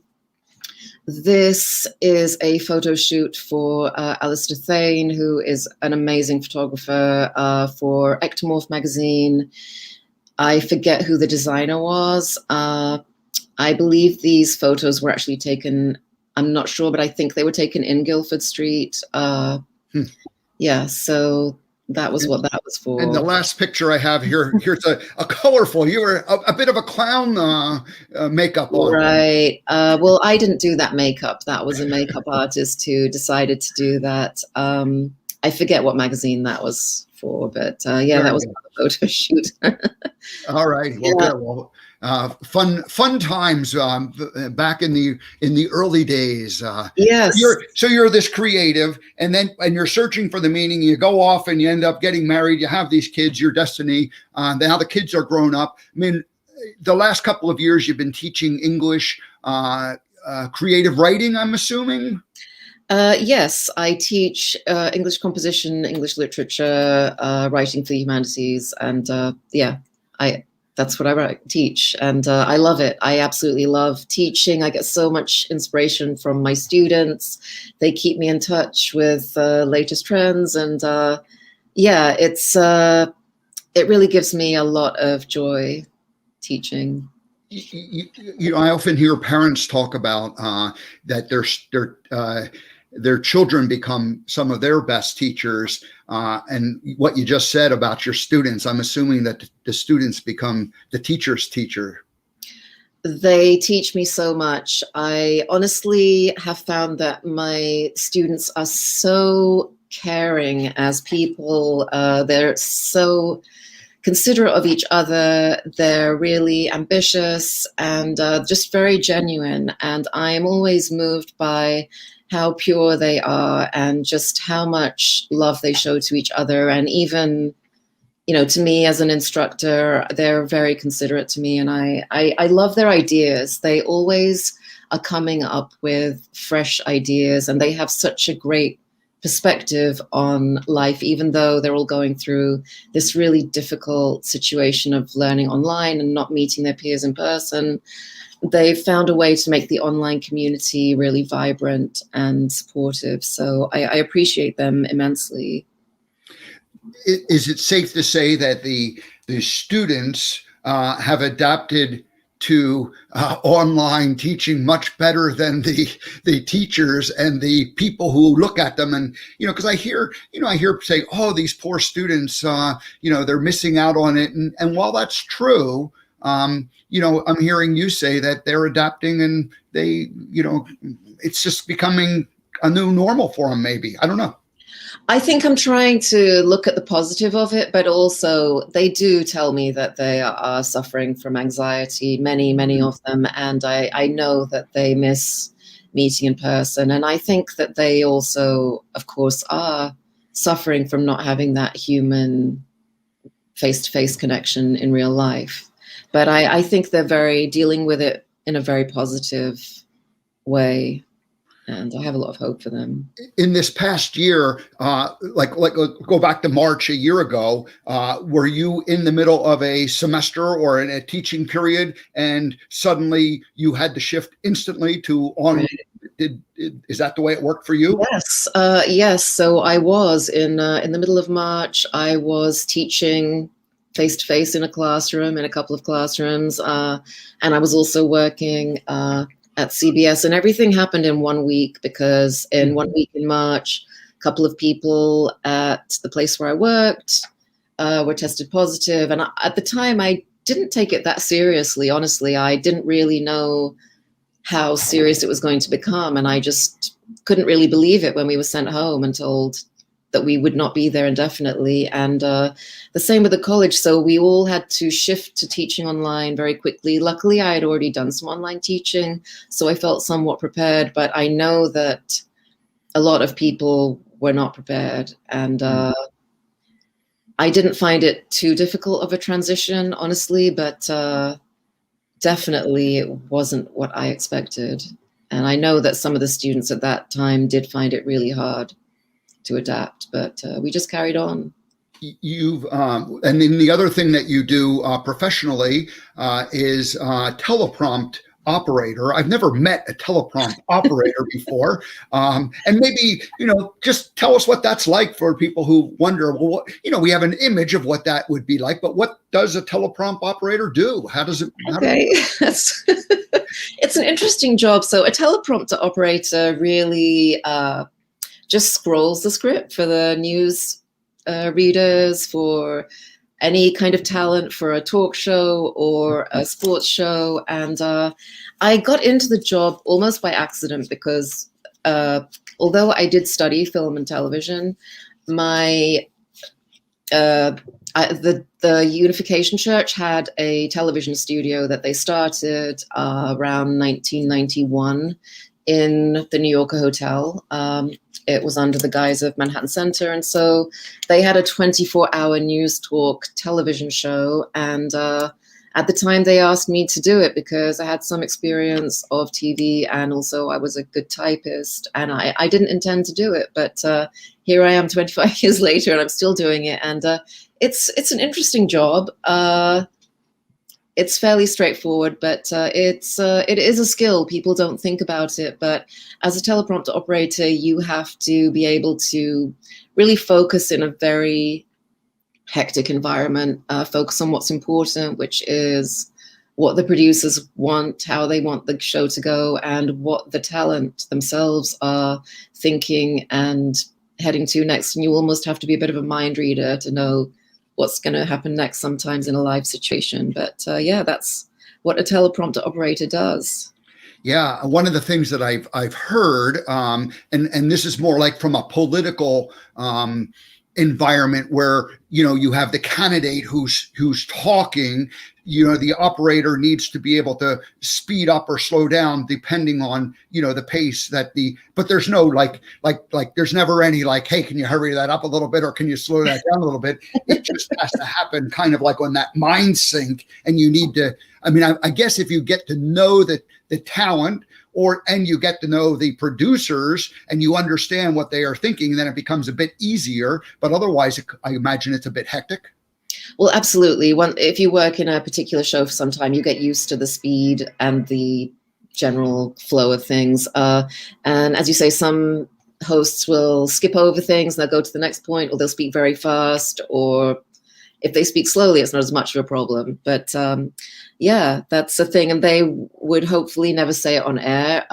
this is a photo shoot for Alistair Thane, who is an amazing photographer for Ectomorph magazine. I forget who the designer was. I believe these photos were actually taken, I'm not sure, but I think they were taken in Guildford Street. Yeah, so that was what that was for. And the last picture I have here's a colorful, you were a bit of a clown makeup on. Right. Well, I didn't do that makeup. That was a makeup artist who decided to do that. I forget what magazine that was for, but yeah, that was a photo shoot. All right. Well, yeah. good. Well, fun times back in the early days. Yes. So you're this creative, and you're searching for the meaning. You go off and you end up getting married. You have these kids, your destiny. Now the kids are grown up. I mean, the last couple of years you've been teaching English, creative writing, I'm assuming. Yes, I teach English composition, English literature, writing for the humanities, and yeah, that's what I teach, and I love it. I absolutely love teaching. I get so much inspiration from my students. They keep me in touch with latest trends, and yeah, it really gives me a lot of joy teaching. You know, I often hear parents talk about that their children become some of their best teachers. And what you just said about your students, I'm assuming that the students become the teacher's teacher. They teach me so much. I honestly have found that my students are so caring as people. They're so considerate of each other. They're really ambitious and just very genuine. And I am always moved by how pure they are and just how much love they show to each other. And even, you know, to me as an instructor, they're very considerate to me, and I love their ideas. They always are coming up with fresh ideas, and they have such a great perspective on life, even though they're all going through this really difficult situation of learning online and not meeting their peers in person. They've found a way to make the online community really vibrant and supportive. So I appreciate them immensely. Is it safe to say that the students have adapted to online teaching much better than the teachers and the people who look at them? And, you know, because I hear say, oh, these poor students, you know, they're missing out on it. And while that's true, you know, I'm hearing you say that they're adapting and they, you know, it's just becoming a new normal for them, maybe. I don't know. I think I'm trying to look at the positive of it, but also they do tell me that they are suffering from anxiety, many of them. And I know that they miss meeting in person. And I think that they also, of course, are suffering from not having that human face-to-face connection in real life. But I think they're dealing with it in a very positive way. And I have a lot of hope for them. In this past year, like go back to March a year ago, were you in the middle of a semester or in a teaching period and suddenly you had to shift instantly to Is that the way it worked for you? Yes, yes. So I was in the middle of March. I was teaching face to face in a classroom, in a couple of classrooms, and I was also working at CBS. And everything happened in 1 week because in 1 week in March, a couple of people at the place where I worked were tested positive. And at the time, I didn't take it that seriously. Honestly, I didn't really know how serious it was going to become, and I just couldn't really believe it when we were sent home and told that we would not be there indefinitely. And the same with the college. So we all had to shift to teaching online very quickly. Luckily, I had already done some online teaching, so I felt somewhat prepared. But I know that a lot of people were not prepared. And I didn't find it too difficult of a transition, honestly, but definitely it wasn't what I expected. And I know that some of the students at that time did find it really hard to adapt, but we just carried on. You've and then the other thing that you do professionally is teleprompt operator. I've never met a teleprompt operator before, and maybe just tell us what that's like for people who wonder. Well, we have an image of what that would be like, but what does a teleprompt operator do? How does it? Okay, it's an interesting job. So a teleprompter operator really just scrolls the script for the news readers, for any kind of talent, for a talk show or a sports show. And I got into the job almost by accident because although I did study film and television, the Unification Church had a television studio that they started around 1991 in the New Yorker Hotel. It was under the guise of Manhattan Center. And so they had a 24-hour news talk television show. And at the time, they asked me to do it because I had some experience of TV, and also I was a good typist. And I didn't intend to do it. But here I am 25 years later, and I'm still doing it. And it's an interesting job. It's fairly straightforward, but it is a skill. People don't think about it, but as a teleprompter operator, you have to be able to really focus in a very hectic environment, focus on what's important, which is what the producers want, how they want the show to go, and what the talent themselves are thinking and heading to next. And you almost have to be a bit of a mind reader to know what's going to happen next sometimes in a live situation. But yeah, that's what a teleprompter operator does. Yeah, one of the things that I've heard, and this is more like from a political environment where you have the candidate who's talking. The operator needs to be able to speed up or slow down depending on the pace but there's no like there's never any like, hey, can you hurry that up a little bit or can you slow that down a little bit? It just has to happen kind of like on that mind sync. And you need to, I guess if you get to know the talent and you get to know the producers and you understand what they are thinking, then it becomes a bit easier. But otherwise, I imagine it's a bit hectic. Well, absolutely. If you work in a particular show for some time, you get used to the speed and the general flow of things. And as you say, some hosts will skip over things and they'll go to the next point, or they'll speak very fast, or if they speak slowly, it's not as much of a problem. But yeah, that's the thing. And they would hopefully never say it on air.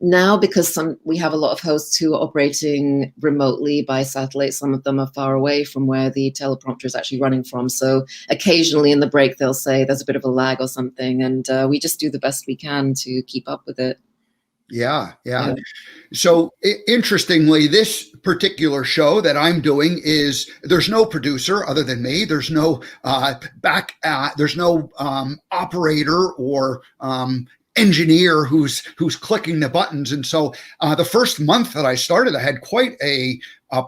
Now, because we have a lot of hosts who are operating remotely by satellite, some of them are far away from where the teleprompter is actually running from. So occasionally in the break, they'll say there's a bit of a lag or something. And we just do the best we can to keep up with it. Yeah. So interestingly, this particular show that I'm doing there's no producer other than me. There's no there's no operator or engineer who's clicking the buttons. And so the first month that I started, I had quite a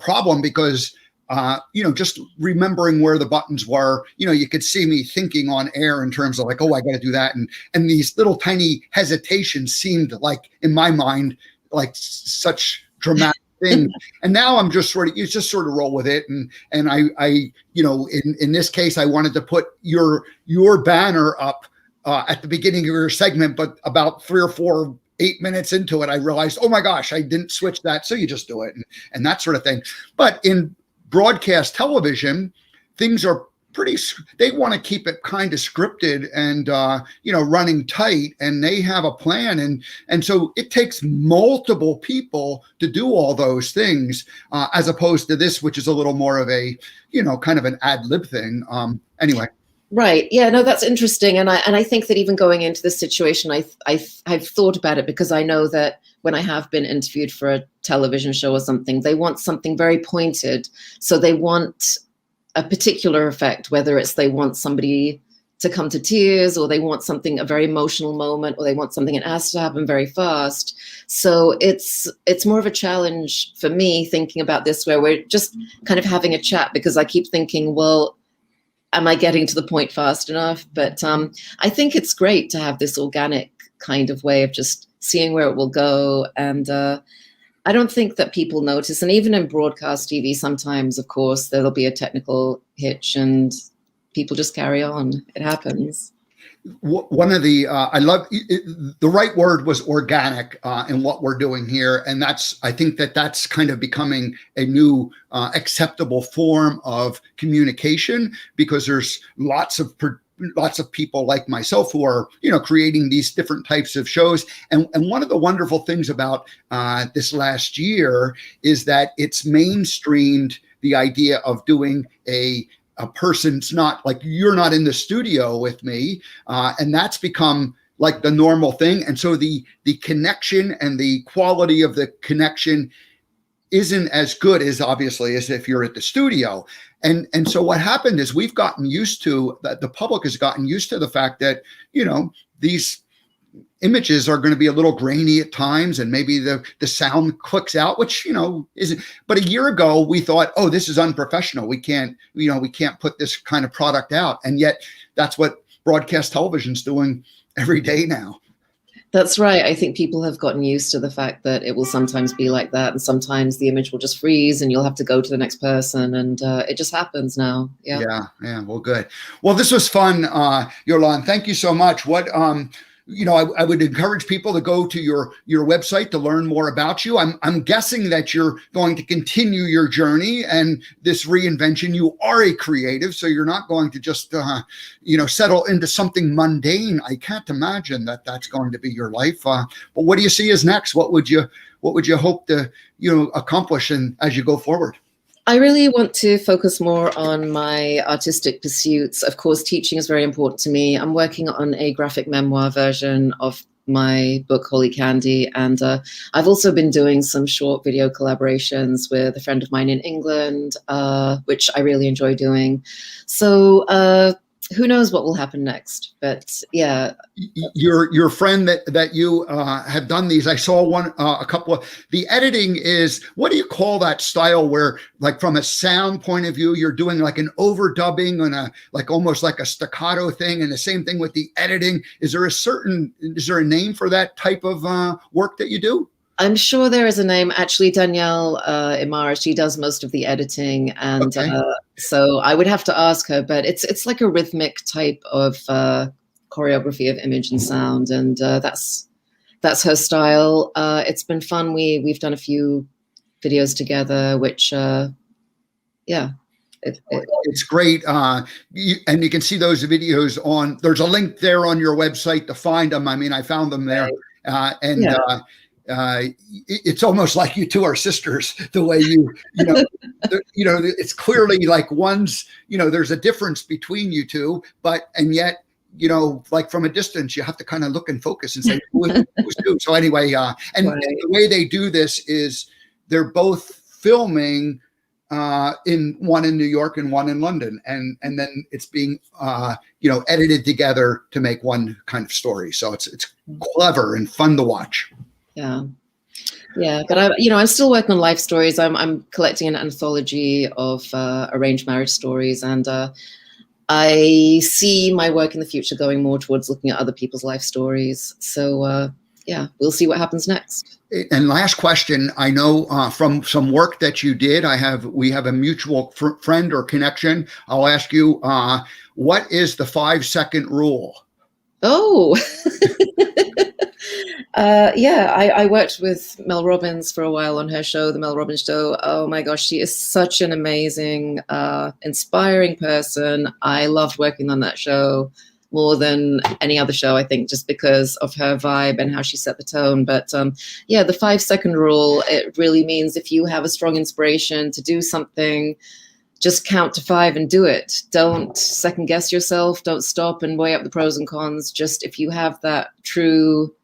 problem because just remembering where the buttons were, you could see me thinking on air in terms of like, oh, I got to do that. And these little tiny hesitations seemed like, in my mind, like such dramatic things. And now I'm just you just sort of roll with it. And I in this case, I wanted to put your banner up at the beginning of your segment, but about 3 or 4 8 minutes into it, I realized, oh my gosh, I didn't switch that. So you just do it and that sort of thing. But in broadcast television, things are they want to keep it kind of scripted and running tight, and they have a plan, and so it takes multiple people to do all those things, as opposed to this, which is a little more of a kind of an ad lib thing. Anyway. Right. Yeah, no, that's interesting. And I think that even going into this situation, I've thought about it, because I know that when I have been interviewed for a television show or something, they want something very pointed. So they want a particular effect, whether it's they want somebody to come to tears, or they want something, a very emotional moment, or they want something, it has to happen very fast. So it's more of a challenge for me thinking about this, where we're just kind of having a chat, because I keep thinking, well, am I getting to the point fast enough? But I think it's great to have this organic kind of way of just seeing where it will go. And I don't think that people notice. And even in broadcast TV, sometimes, of course, there'll be a technical hitch and people just carry on. It happens. One of the I love the right word was organic in what we're doing here, and I think that's kind of becoming a new acceptable form of communication, because there's lots of people like myself who are creating these different types of shows, and one of the wonderful things about this last year is that it's mainstreamed the idea of doing a person's not like, you're not in the studio with me, and that's become like the normal thing. And so the connection and the quality of the connection isn't as good as obviously as if you're at the studio. And so what happened is we've gotten used to that. The public has gotten used to the fact that these images are going to be a little grainy at times, and maybe the sound clicks out, which isn't. But a year ago we thought, oh, this is unprofessional, we can't put this kind of product out, and yet that's what broadcast television's doing every day now. That's right. I think people have gotten used to the fact that it will sometimes be like that, and sometimes the image will just freeze and you'll have to go to the next person, and it just happens now. Yeah. Well, good. Well, this was fun, Yolande. Thank you so much. What I would encourage people to go to your website to learn more about you. I'm guessing that you're going to continue your journey and this reinvention. You are a creative, so you're not going to just settle into something mundane. I can't imagine that that's going to be your life. But what do you see as next? What would you hope to accomplish as you go forward? I really want to focus more on my artistic pursuits. Of course, teaching is very important to me. I'm working on a graphic memoir version of my book, Holy Candy. And I've also been doing some short video collaborations with a friend of mine in England, which I really enjoy doing. So who knows what will happen next? But yeah. Your friend that you have done these, I saw one, a couple of, the editing is, what do you call that style where, like, from a sound point of view, you're doing like an overdubbing and almost like a staccato thing, and the same thing with the editing. Is there a name for that type of work that you do? I'm sure there is a name. Actually, Danielle Imara, she does most of the editing, and okay. So I would have to ask her. But it's like a rhythmic type of choreography of image and sound, and that's her style. It's been fun. We've done a few videos together, which it's great. And you can see those videos on. There's a link there on your website to find them. I mean, I found them there, it's almost like you two are sisters, the way it's clearly like one's, there's a difference between you two, and yet, like from a distance, you have to kind of look and focus and say, who's who? So anyway, and the way they do this is they're both filming one in New York and one in London, and then it's being edited together to make one kind of story. So it's clever and fun to watch. Yeah, but I'm still working on life stories. I'm collecting an anthology of arranged marriage stories, and I see my work in the future going more towards looking at other people's life stories. So we'll see what happens next. And last question, I know from some work that you did, we have a mutual friend or connection. I'll ask you, what is the 5-second rule? Oh, yeah, I worked with Mel Robbins for a while on her show, The Mel Robbins Show. Oh my gosh, she is such an amazing, inspiring person. I loved working on that show more than any other show, I think, just because of her vibe and how she set the tone. But yeah, the 5-second rule, it really means if you have a strong inspiration to do something, just count to 5 and do it. Don't second guess yourself. Don't stop and weigh up the pros and cons. Just if you have that true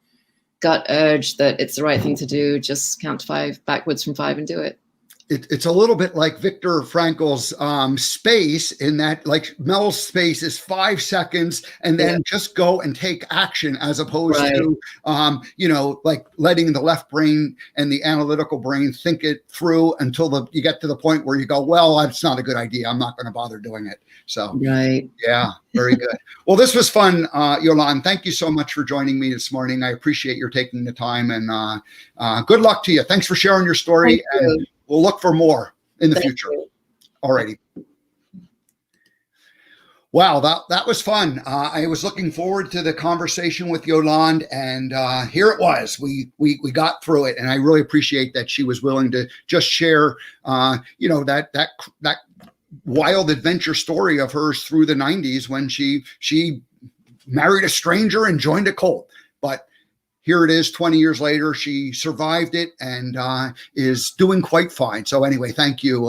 gut urge that it's the right thing to do, just count to 5 backwards from 5 and do it. It's a little bit like Viktor Frankl's space, in that, like, Mel's space is 5 seconds, and then just go and take action, as opposed to, like letting the left brain and the analytical brain think it through until you get to the point where you go, well, it's not a good idea. I'm not going to bother doing it. So, yeah, very good. Well, this was fun, Yolande. Thank you so much for joining me this morning. I appreciate your taking the time, and good luck to you. Thanks for sharing your story. And we'll look for more in the future. Alrighty. Wow, that was fun. I was looking forward to the conversation with Yolande, and here it was. We got through it, and I really appreciate that she was willing to just share, that wild adventure story of hers through the 90s when she married a stranger and joined a cult. But here it is, 20 years later, she survived it and is doing quite fine. So anyway, thank you,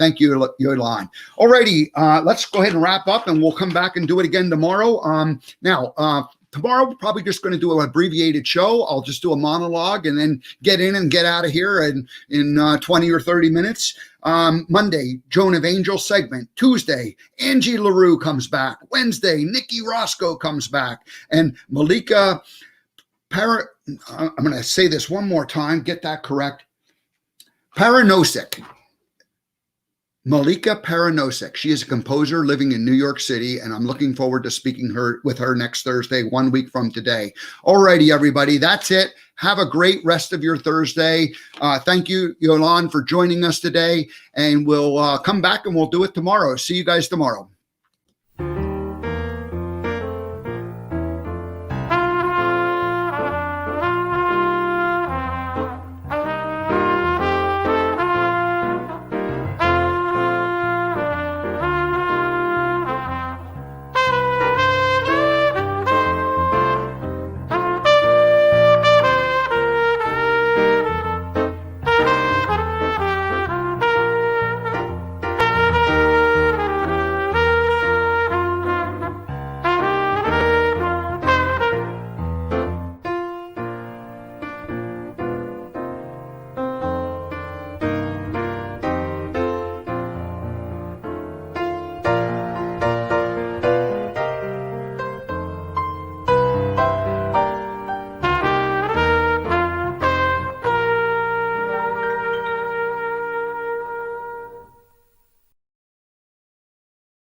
Yolande. Alrighty, let's go ahead and wrap up, and we'll come back and do it again tomorrow. Tomorrow, we're probably just going to do an abbreviated show. I'll just do a monologue and then get in and get out of here in 20 or 30 minutes. Monday, Joan of Angel segment. Tuesday, Angie LaRue comes back. Wednesday, Nikki Roscoe comes back. And Malika I'm going to say this one more time, get that correct. Paranosik. Malika Paranosik. She is a composer living in New York City, and I'm looking forward to speaking with her next Thursday, 1 week from today. Alrighty, everybody, that's it. Have a great rest of your Thursday. Thank you, Yolande, for joining us today, and we'll come back and we'll do it tomorrow. See you guys tomorrow.